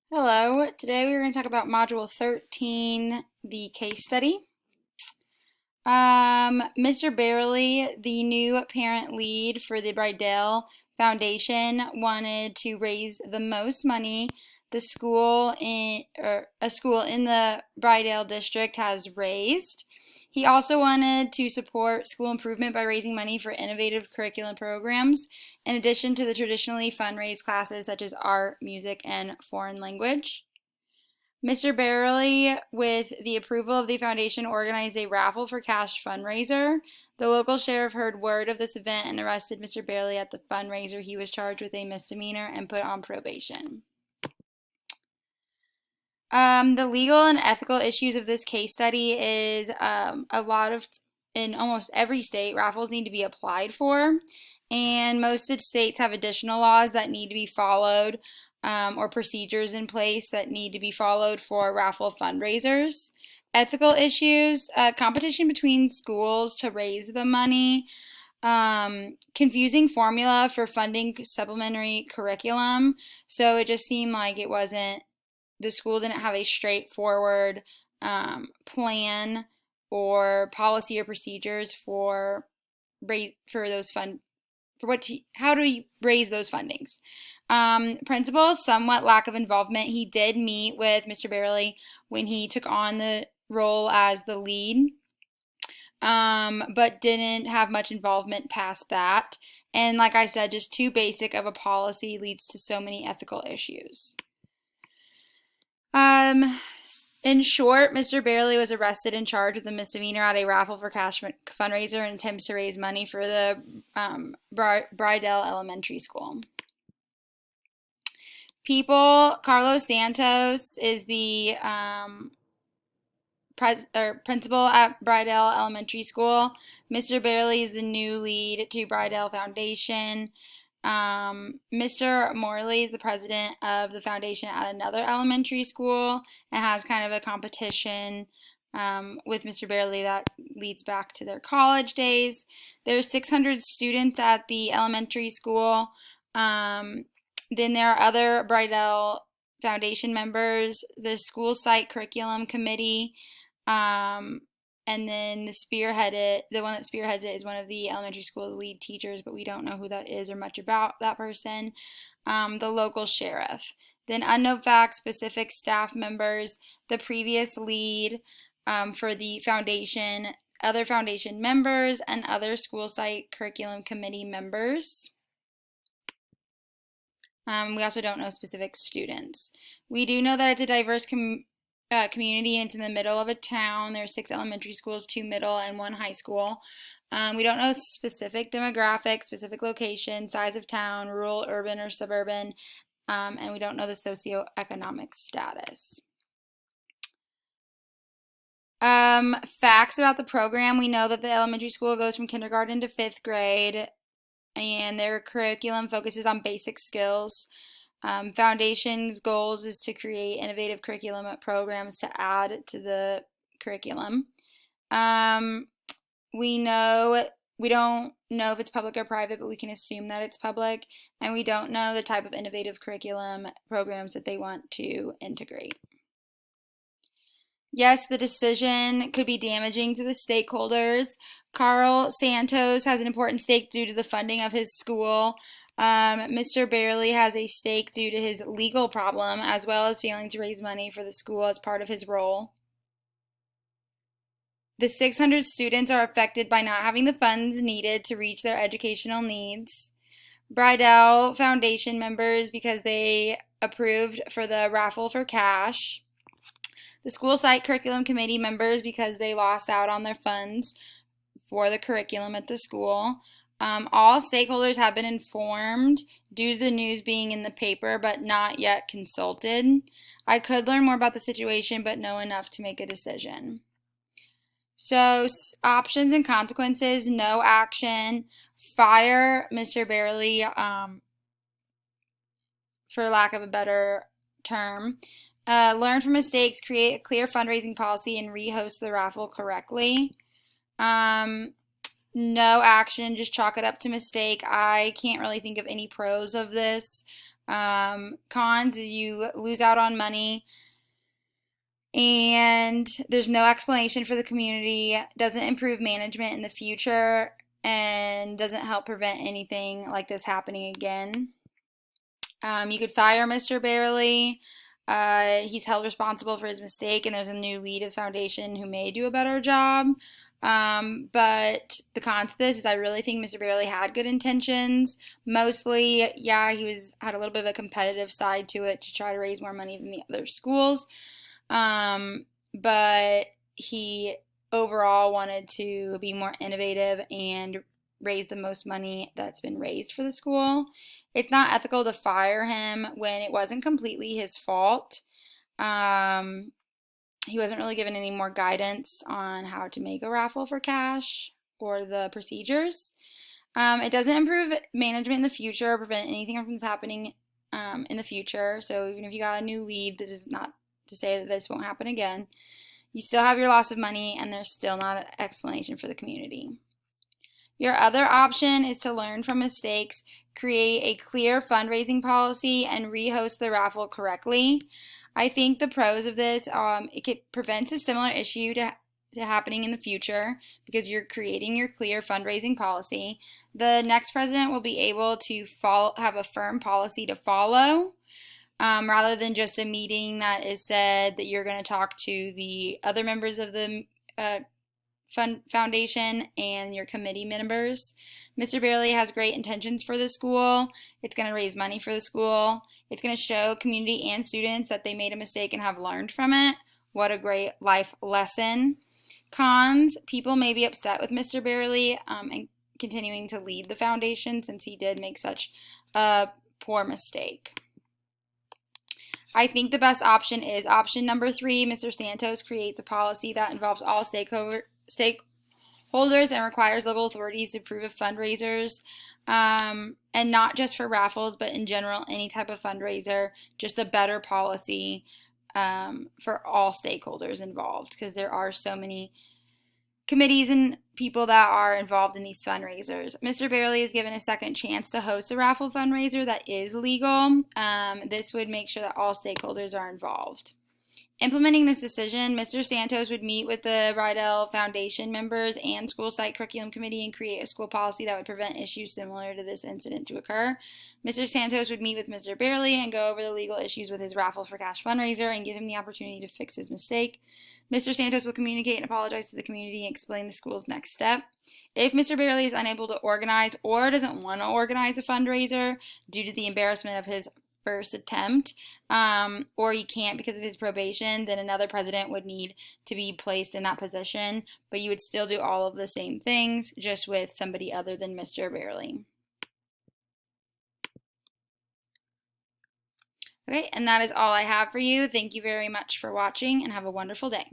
Hello, today we're going to talk about Module 13, the case study. Mr. Barely, the new parent lead for the Bridell Foundation, wanted to raise the most money a school in the Bridell district has raised. He also wanted to support school improvement by raising money for innovative curriculum programs, in addition to the traditionally fundraised classes such as art, music, and foreign language. Mr. Barely, with the approval of the foundation, organized a raffle for cash fundraiser. The local sheriff heard word of this event and arrested Mr. Barely at the fundraiser. He was charged with a misdemeanor and put on probation. The legal and ethical issues of this case study is in almost every state, raffles need to be applied for, and most states have additional laws that need to be followed or procedures in place that need to be followed for raffle fundraisers. Ethical issues, competition between schools to raise the money, confusing formula for funding supplementary curriculum. So it just seemed like the school didn't have a straightforward plan or policy or procedures for those fund for how do we raise those fundings. Principal, somewhat lack of involvement. He did meet with Mr. Barely when he took on the role as the lead, but didn't have much involvement past that. And like I said, just too basic of a policy leads to so many ethical issues. In short, Mr. Barely was arrested and charged with a misdemeanor at a raffle for cash fundraiser and attempts to raise money for the Bridell Elementary School. People, Carlos Santos is the principal at Bridell Elementary School. Mr. Barely is the new lead to Bridell Foundation. Mr. Morley is the president of the foundation at another elementary school and has kind of a competition with Mr. Barely that leads back to their college days. There's 600 students at the elementary school. Then there are other Bridell Foundation members, the school site curriculum committee, and then the one that spearheads it is one of the elementary school lead teachers, but we don't know who that is or much about that person. The local sheriff. Then unknown facts, specific staff members, the previous lead for the foundation, other foundation members, and other school site curriculum committee members. We also don't know specific students. We do know that it's a diverse community, and it's in the middle of a town. There are 6 elementary schools, 2 middle, and 1 high school. We don't know specific demographics, specific location, size of town, rural, urban, or suburban, and we don't know the socioeconomic status. Facts about the program. We know that the elementary school goes from kindergarten to 5th grade, and their curriculum focuses on basic skills. Foundation's goals is to create innovative curriculum programs to add to the curriculum. We don't know if it's public or private, but we can assume that it's public, and we don't know the type of innovative curriculum programs that they want to integrate. Yes, the decision could be damaging to the stakeholders. Carl Santos has an important stake due to the funding of his school. Mr. Barely has a stake due to his legal problem, as well as failing to raise money for the school as part of his role. The 600 students are affected by not having the funds needed to reach their educational needs. Bridell Foundation members because they approved for the raffle for cash. The school site curriculum committee members because they lost out on their funds for the curriculum at the school. All stakeholders have been informed due to the news being in the paper, but not yet consulted. I could learn more about the situation, but know enough to make a decision. So, options and consequences: no action, fire Mr. Barely, for lack of a better term. Learn from mistakes, create a clear fundraising policy, and rehost the raffle correctly. No action, just chalk it up to mistake. I can't really think of any pros of this. Cons is you lose out on money and there's no explanation for the community, doesn't improve management in the future, and doesn't help prevent anything like this happening again. You could fire Mr. Barely. He's held responsible for his mistake, and there's a new lead of the foundation who may do a better job. But the cons to this is I really think Mr. Barely had good intentions. Mostly, yeah, had a little bit of a competitive side to it to try to raise more money than the other schools. But he overall wanted to be more innovative and raise the most money that's been raised for the school. It's not ethical to fire him when it wasn't completely his fault. He wasn't really given any more guidance on how to make a raffle for cash or the procedures. It doesn't improve management in the future or prevent anything from happening in the future. So even if you got a new lead, this is not to say that this won't happen again. You still have your loss of money, and there's still not an explanation for the community. Your other option is to learn from mistakes, create a clear fundraising policy, and rehost the raffle correctly. I think the pros of this, it prevents a similar issue to happening in the future because you're creating your clear fundraising policy. The next president will be able to have a firm policy to follow. Rather than just a meeting that is said that you're going to talk to the other members of the foundation and your committee members. Mr. Barely has great intentions for the school. It's going to raise money for the school. It's going to show community and students that they made a mistake and have learned from it. What a great life lesson. Cons, people may be upset with Mr. Barely and continuing to lead the foundation since he did make such a poor mistake. I think the best option is option number 3. Mr. Santos creates a policy that involves all stakeholders and requires local authorities to approve of fundraisers, and not just for raffles, but in general, any type of fundraiser, just a better policy for all stakeholders involved because there are so many committees and people that are involved in these fundraisers. Mr. Barely is given a second chance to host a raffle fundraiser that is legal. This would make sure that all stakeholders are involved. Implementing this decision, Mr. Santos would meet with the Bridell Foundation members and school site curriculum committee and create a school policy that would prevent issues similar to this incident to occur. Mr. Santos would meet with Mr. Barely and go over the legal issues with his raffle for cash fundraiser and give him the opportunity to fix his mistake. Mr. Santos will communicate and apologize to the community and explain the school's next step. If Mr. Barely is unable to organize or doesn't want to organize a fundraiser due to the embarrassment of his first attempt, or he can't because of his probation, then another president would need to be placed in that position, but you would still do all of the same things, just with somebody other than Mr. Barely. Okay, and that is all I have for you. Thank you very much for watching, and have a wonderful day.